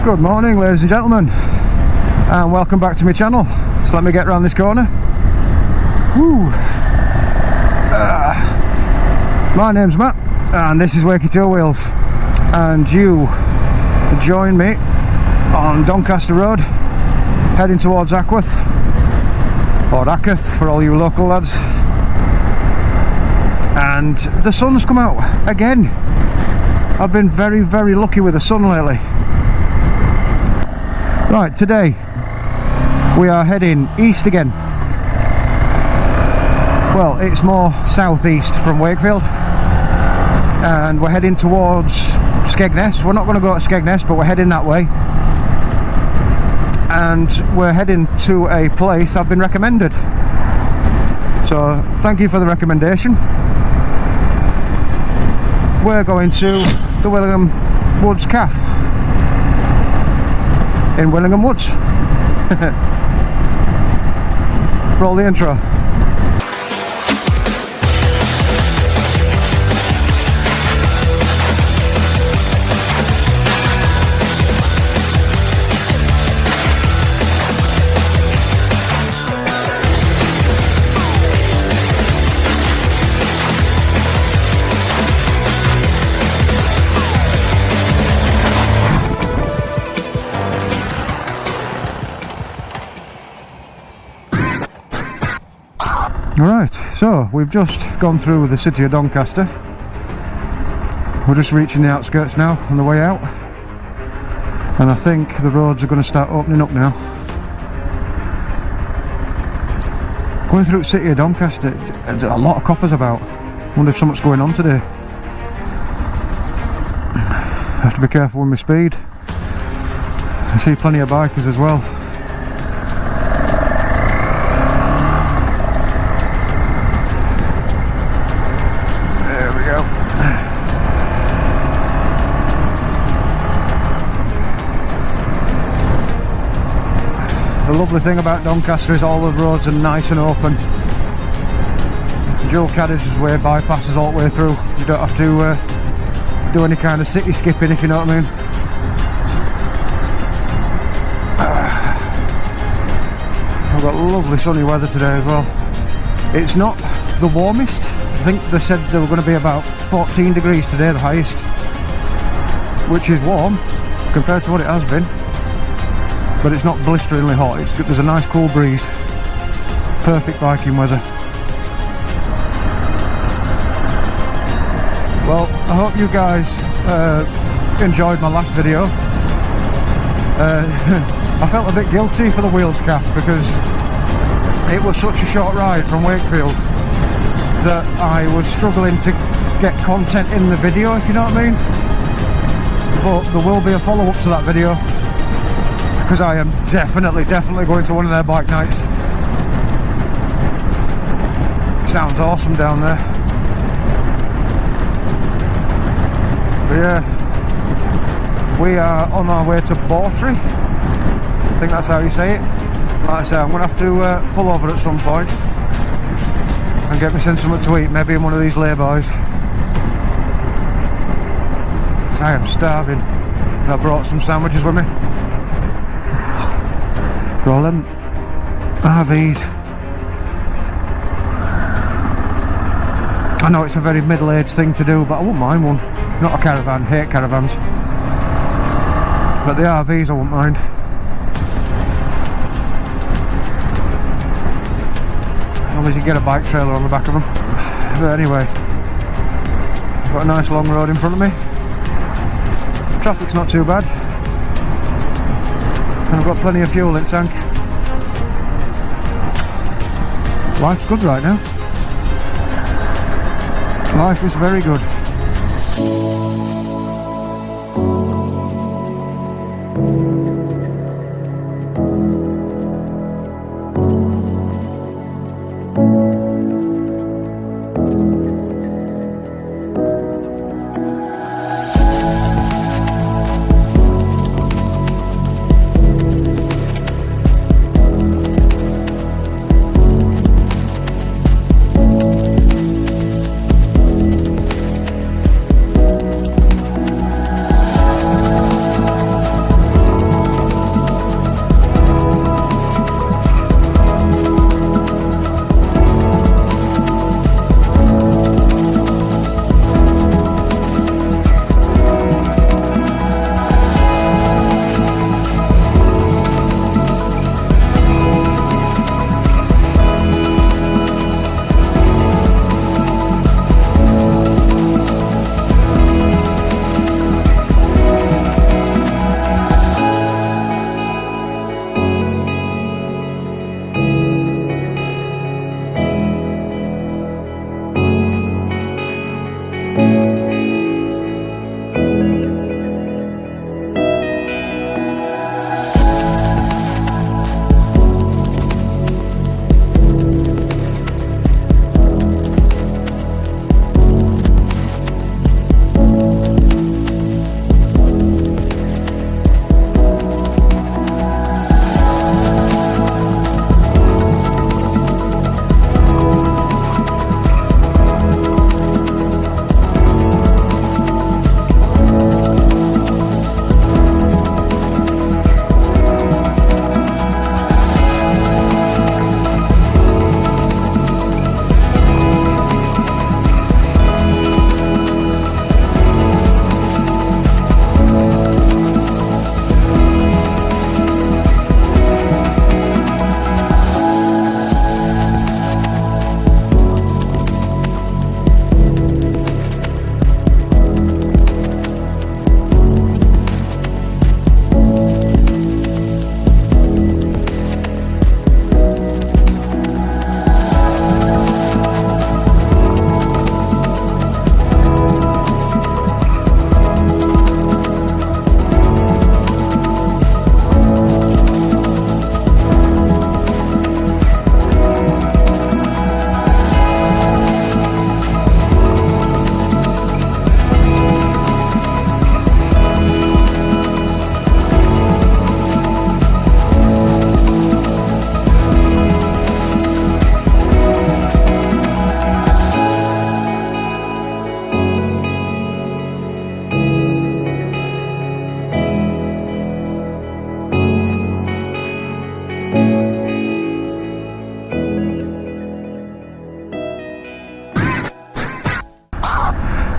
Good morning, ladies and gentlemen, and welcome back to my channel. So let me get around this corner. Woo. My name's Matt and this is Wakey Two Wheels, and you join me on Doncaster Road heading towards Ackworth, or Ackworth for all you local lads. And the sun's come out again. I've been very lucky with the sun lately. Right, today we are heading east again. Well, it's more southeast from Wakefield, and we're heading towards Skegness. We're not going to go to Skegness, but we're heading that way, and we're heading to a place I've been recommended, so thank you for the recommendation. We're going to the Willingham Woods Café in Willingham Woods. Roll the intro. Alright, so we've just gone through the city of Doncaster. We're just reaching the outskirts now on the way out, and I think the roads are going to start opening up now. Going through the city of Doncaster, there's a lot of coppers about. Wonder if something's going on today. Have to be careful with my speed. I see plenty of bikers as well. The lovely thing about Doncaster is all the roads are nice and open. Dual carriageway bypasses all the way through. You don't have to do any kind of city skipping, if you know what I mean. I've got lovely sunny weather today as well. It's not the warmest. I think they said they were going to be about 14 degrees today, the highest, which is warm compared to what it has been. But it's not blisteringly hot. There's a nice cool breeze. Perfect biking weather. Well, I hope you guys enjoyed my last video. I felt a bit guilty for the Wheels Café because it was such a short ride from Wakefield that I was struggling to get content in the video, if you know what I mean. But there will be a follow-up to that video, because I am definitely going to one of their bike nights. Sounds awesome down there. But yeah, we are on our way to Bawtry. I think that's how you say it. Like I say, I'm going to have to pull over at some point and get myself something to eat, maybe in one of these lay-bys, because I am starving. And I brought some sandwiches with me. For all them RVs. I know it's a very middle-aged thing to do, but I wouldn't mind one. Not a caravan, hate caravans. But the RVs I wouldn't mind. As long as you get a bike trailer on the back of them. But anyway, got a nice long road in front of me. Traffic's not too bad. And I've got plenty of fuel in the tank. Life's good right now. Life is very good.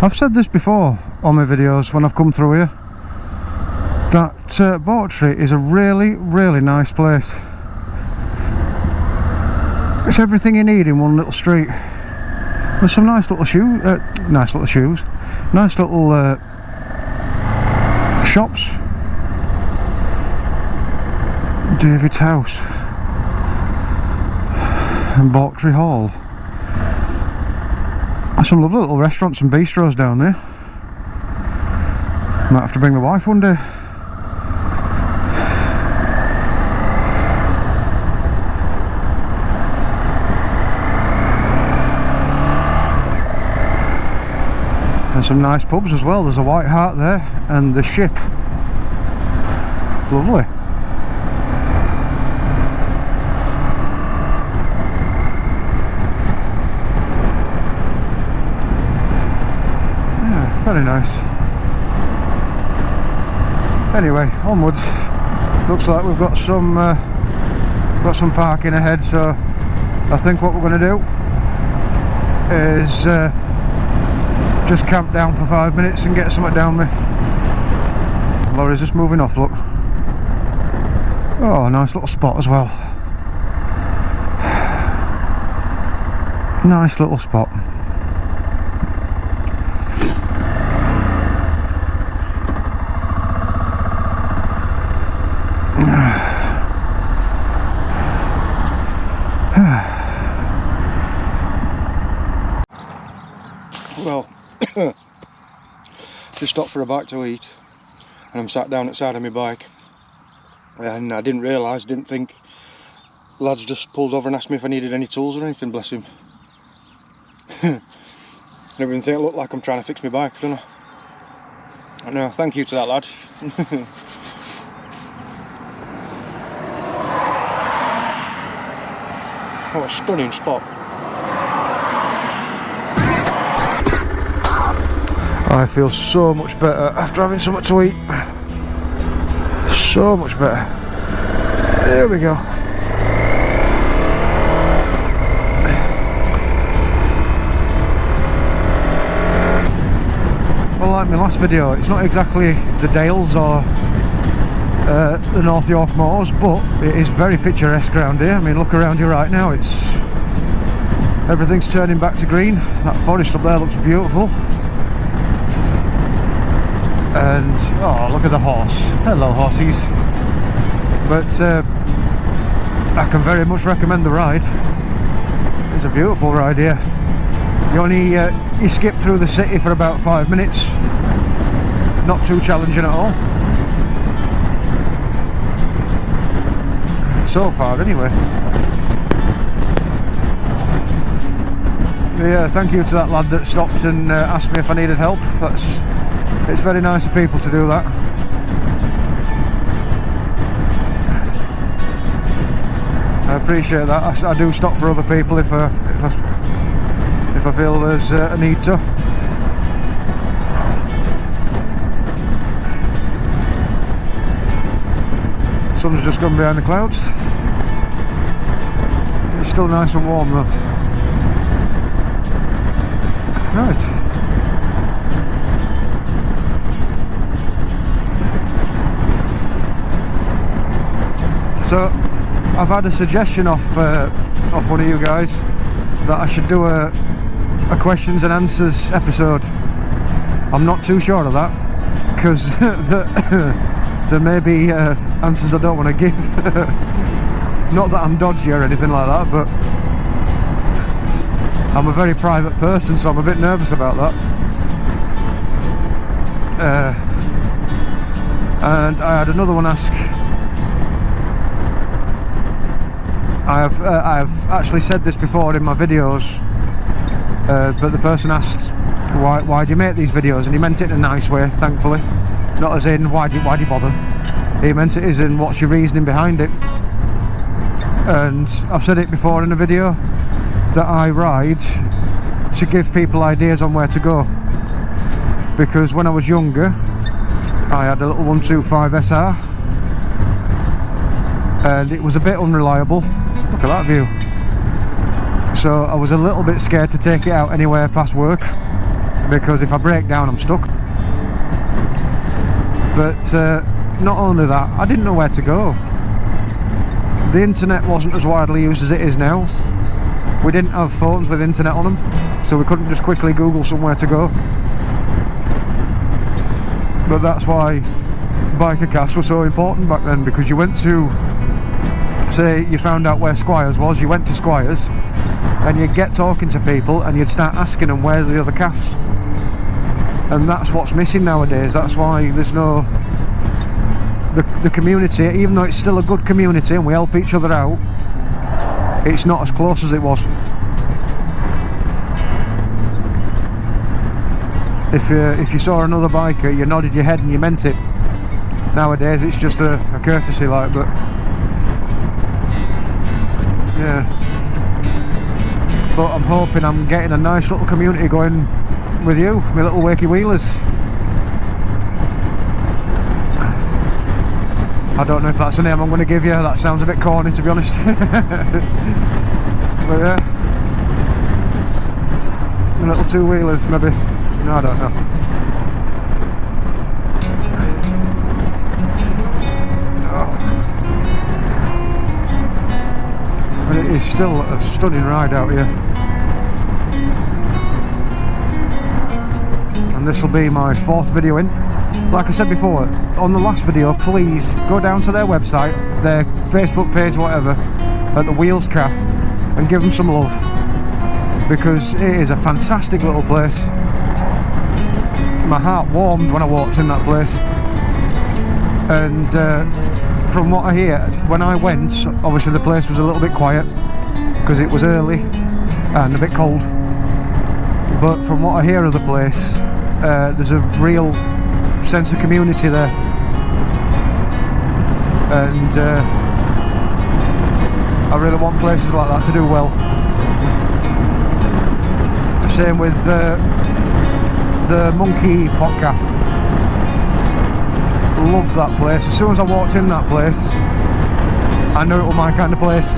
I've said this before on my videos when I've come through here, that Bawtry is a really, really nice place. It's everything you need in one little street. There's some nice little nice little shops. David's house and Bawtry Hall. There's some lovely little restaurants and bistros down there. Might have to bring the wife one day. And some nice pubs as well. There's a White Hart there and the Ship. Lovely. Yeah, very nice. Anyway, onwards. Looks like we've got some parking ahead, so I think what we're going to do is just camp down for 5 minutes and get something down me. Lorry's just moving off, look. Oh, nice little spot as well. Nice little spot. Well, just stopped for a bite to eat, and I'm sat down at the side of my bike, and I didn't think lads just pulled over and asked me if I needed any tools or anything, bless him. I never even think it looked like I'm trying to fix my bike, don't I? No, thank you to that lad. Oh, a stunning spot. I feel so much better after having something to eat. So much better. There we go. Well, like my last video, it's not exactly the Dales or the North York Moors, but it is very picturesque around here. I mean, look around you right now, everything's turning back to green. That forest up there looks beautiful. And oh, look at the horse. Hello, horsies. But I can very much recommend the ride. It's a beautiful ride here. You skip through the city for about 5 minutes. Not too challenging at all. So far, anyway. But yeah, thank you to that lad that stopped and asked me if I needed help. It's very nice of people to do that. I appreciate that. I do stop for other people if I feel there's a need to. Sun's just gone behind the clouds. It's still nice and warm though. Right. So I've had a suggestion off one of you guys that I should do a questions and answers episode. I'm not too sure of that because there may be answers I don't want to give. Not that I'm dodgy or anything like that, but I'm a very private person, so I'm a bit nervous about that. And I had another one ask. I've actually said this before in my videos, but the person asked why do you make these videos, and he meant it in a nice way, thankfully, not as in why do you bother. He meant it as in what's your reasoning behind it. And I've said it before in a video that I ride to give people ideas on where to go, because when I was younger I had a little 125 SR and it was a bit unreliable. Look at that view. So I was a little bit scared to take it out anywhere past work. because if I break down I'm stuck. But not only that, I didn't know where to go. The internet wasn't as widely used as it is now. We didn't have phones with internet on them, so we couldn't just quickly Google somewhere to go. But that's why biker casts were so important back then, because you went to, say you found out where Squires was, you went to Squires and you'd get talking to people and you'd start asking them where the other casts. And that's what's missing nowadays. That's why there's no, the community, even though it's still a good community and we help each other out, it's not as close as it was. If you saw another biker, you nodded your head and you meant it. Nowadays it's just a courtesy, like. But yeah, but I'm hoping I'm getting a nice little community going with you, my little wakey wheelers. I don't know if that's the name I'm going to give you. That sounds a bit corny, to be honest. But yeah, my little two wheelers, maybe. No, I don't know. But it is still a stunning ride out here. And this will be my 4th video in. Like I said before, on the last video, please go down to their website, their Facebook page, whatever, at the Wheels Cafe, and give them some love, because it is a fantastic little place. My heart warmed when I walked in that place. And from what I hear, when I went, obviously the place was a little bit quiet because it was early and a bit cold, but from what I hear of the place, there's a real sense of community there, and I really want places like that to do well. Same with the Monkey Pot Cafe. Loved that place. As soon as I walked in that place, I knew it was my kind of place.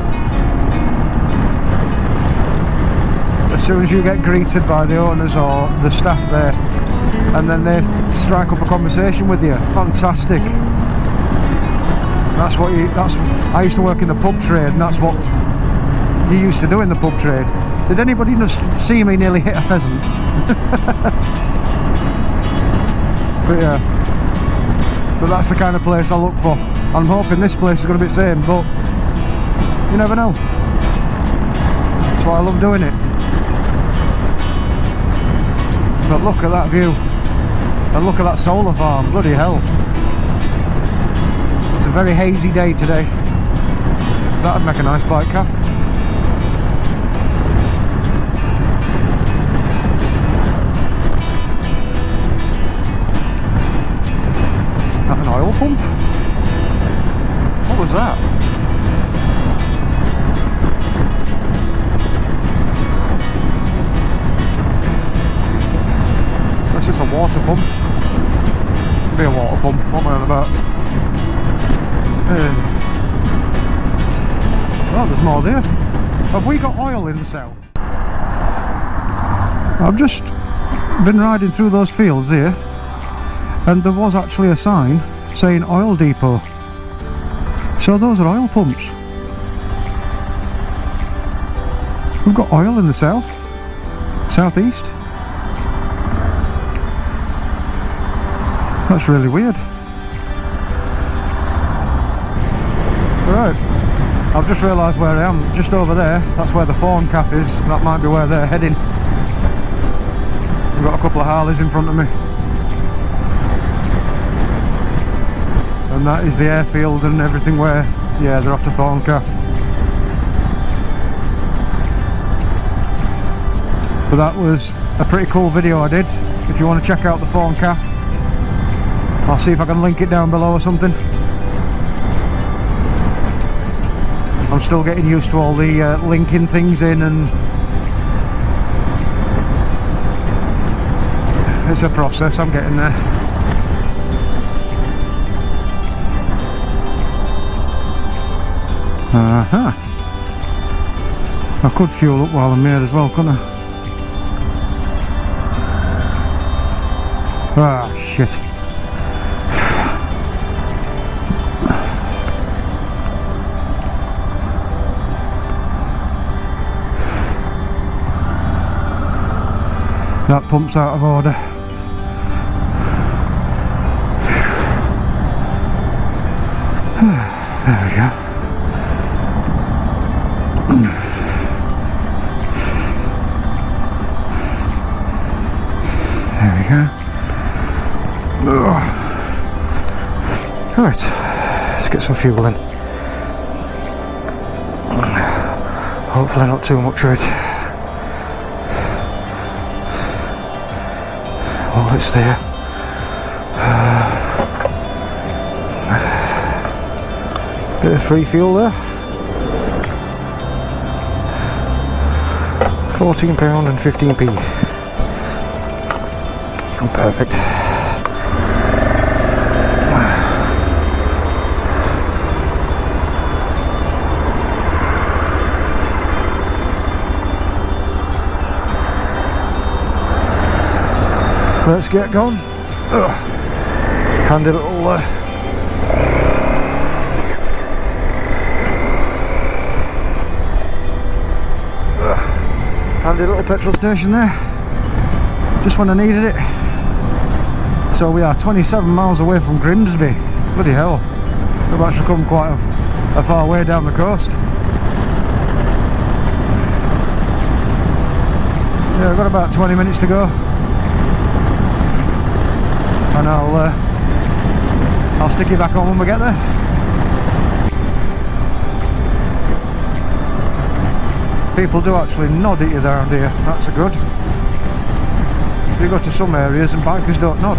As soon as you get greeted by the owners or the staff there, and then they strike up a conversation with you, fantastic. That's I used to work in the pub trade, and that's what you used to do in the pub trade. Did anybody just see me nearly hit a pheasant? But yeah, but that's the kind of place I look for. I'm hoping this place is going to be the same, but you never know. That's why I love doing it. But look at that view, and look at that solar farm, bloody hell. It's a very hazy day today. That'd make a nice bike cafe. That an oil pump? What was that? This is a water pump. Could be a water pump, what am I on about? Oh, there's more there. Have we got oil in the south? I've just been riding through those fields here, and there was actually a sign saying oil depot. So those are oil pumps. We've got oil in the south, southeast. That's really weird. Right, I've just realised where I am, just over there. That's where the Fawn Cafe is. That might be where they're heading. I've got a couple of Harleys in front of me. And that is the airfield and everything where, yeah, they're off to Thorn Cafe. But that was a pretty cool video I did. If you want to check out the Thorn Cafe, I'll see if I can link it down below or something. I'm still getting used to all the linking things in, and it's a process, I'm getting there. I could fuel up while I'm here as well, couldn't I? Ah, shit. That pump's out of order. There we go. There we go. Right, let's get some fuel in. Hopefully not too much of it. Oh, it's there. Bit of free fuel there. £14 and 15p. Oh, perfect. Let's get going. Handy little handy little petrol station there, just when I needed it. So we are 27 miles away from Grimsby. Bloody hell, we've actually come quite a far way down the coast. Yeah, I've got about 20 minutes to go, and I'll stick it back on when we get there. People do actually nod at you around here, that's a good. You go to some areas and bikers don't nod.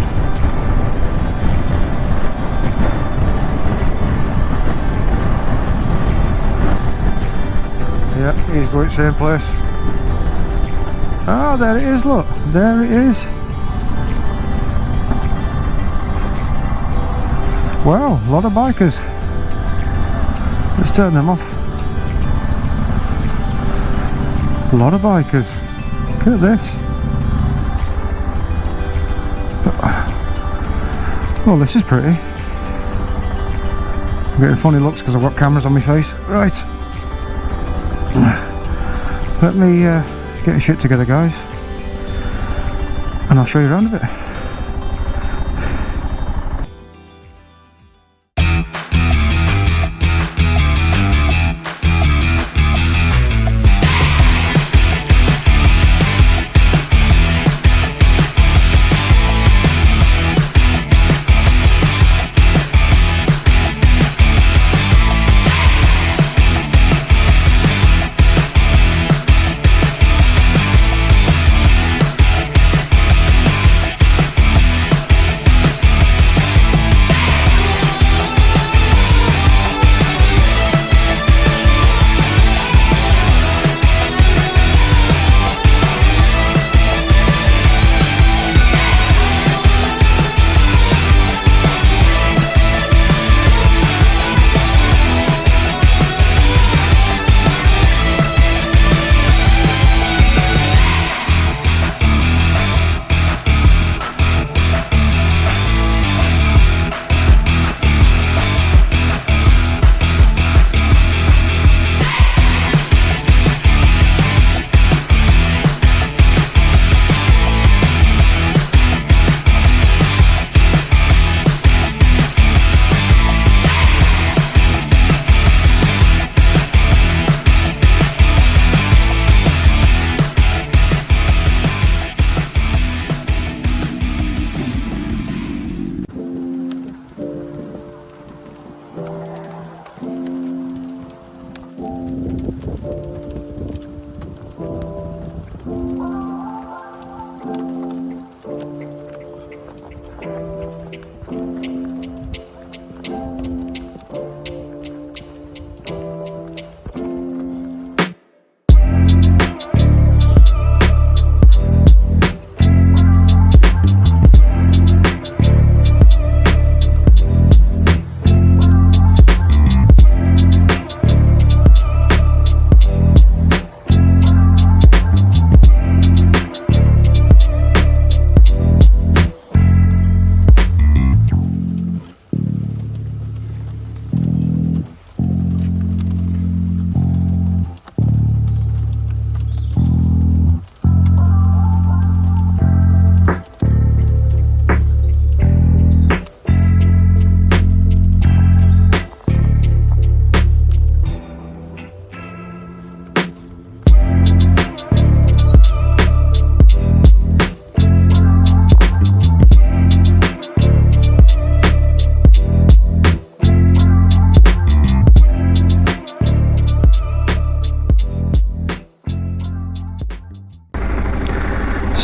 Yeah, he's going to the same place. Ah, there it is, look, there it is. Wow, a lot of bikers. Let's turn them off. A lot of bikers. Look at this. Well, this is pretty. I'm getting funny looks because I've got cameras on my face. Right. Let me get your shit together, guys, and I'll show you around a bit.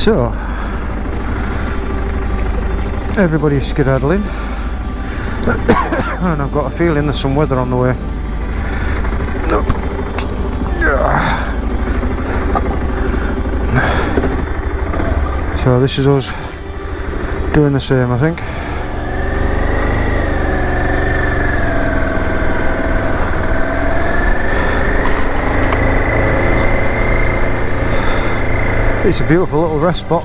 So, everybody's skedaddling, and I've got a feeling there's some weather on the way. So this is us doing the same, I think. It's a beautiful little rest spot.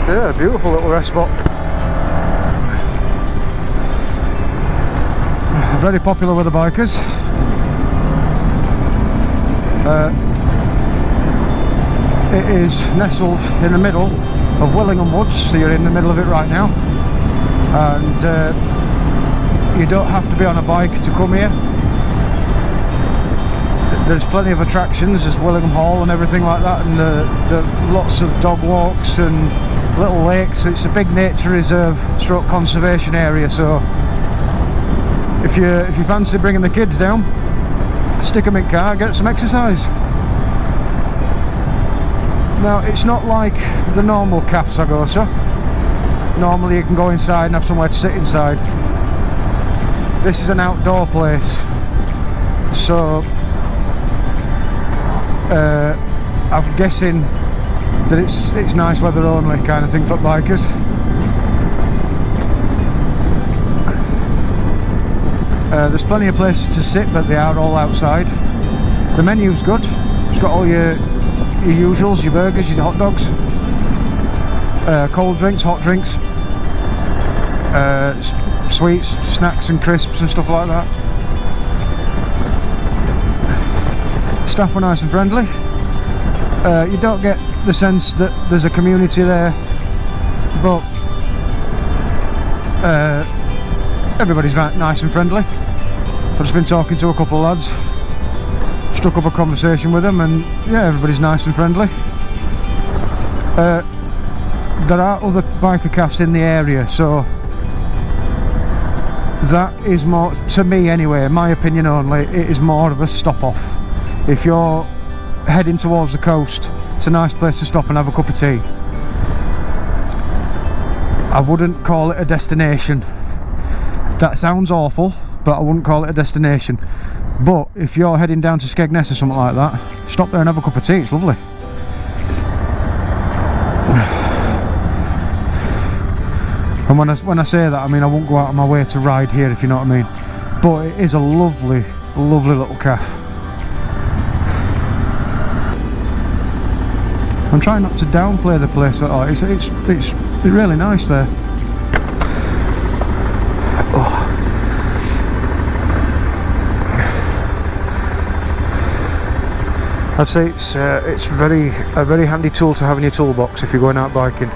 Yeah, beautiful little rest spot. Very popular with the bikers. It is nestled in the middle of Willingham Woods, so you're in the middle of it right now, and you don't have to be on a bike to come here. There's plenty of attractions, there's Willingham Hall and everything like that, and lots of dog walks and little lakes. It's a big nature reserve stroke conservation area, so if you fancy bringing the kids down, stick them in car, get some exercise. Now, it's not like the normal cafes I go to. Normally you can go inside and have somewhere to sit inside. This is an outdoor place, so I'm guessing that it's nice weather only kind of thing for bikers. There's plenty of places to sit, but they are all outside. The menu's good. It's got all your usuals, your burgers, your hot dogs, cold drinks, hot drinks, sweets, snacks and crisps and stuff like that. Staff were nice and friendly. You don't get the sense that there's a community there, but everybody's nice and friendly. I've just been talking to a couple of lads, struck up a conversation with them, and yeah, everybody's nice and friendly. There are other biker cafes in the area, so that is more, to me anyway, in my opinion only, it is more of a stop off. If you're heading towards the coast, it's a nice place to stop and have a cup of tea. I wouldn't call it a destination. That sounds awful, but I wouldn't call it a destination. But if you're heading down to Skegness or something like that, stop there and have a cup of tea, it's lovely. And when I say that, I mean I won't go out of my way to ride here, if you know what I mean. But it is a lovely, lovely little cafe. I'm trying not to downplay the place at all. It's really nice there. Oh. I'd say it's a very handy tool to have in your toolbox if you're going out biking.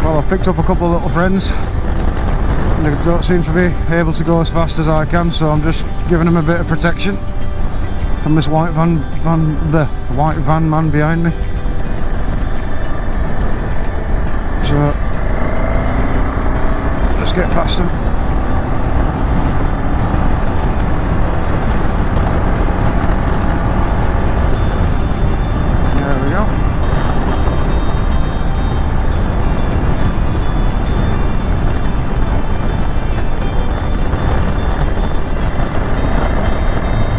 Well, I've picked up a couple of little friends. They don't seem to be able to go as fast as I can, so I'm just giving them a bit of protection from this white van man behind me. So just get past them. There we go.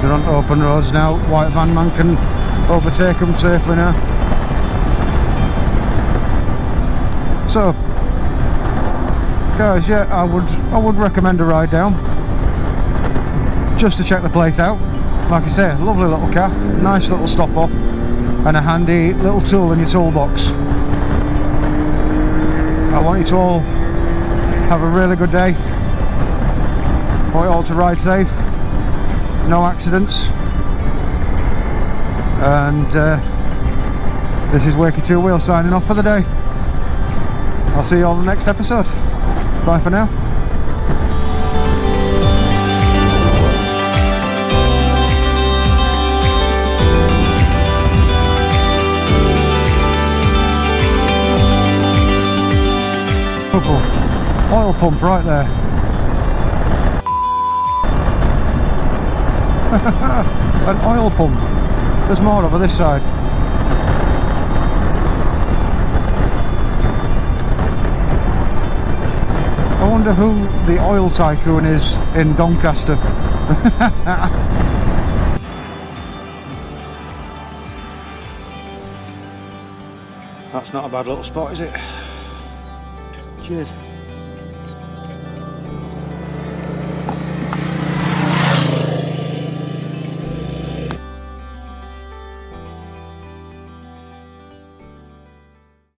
They're on open roads now. White van man can overtake them safely now. So, guys, yeah, I would recommend a ride down just to check the place out. Like I say, lovely little cafe, nice little stop off, and a handy little tool in your toolbox. I want you to all have a really good day. I want you all to ride safe, no accidents, and this is Wakey Two Wheel signing off for the day. I'll see you all in the next episode. Bye for now. pump right there. An oil pump. There's more over this side. I wonder who the oil tycoon is in Doncaster. That's not a bad little spot, is it? Cheers.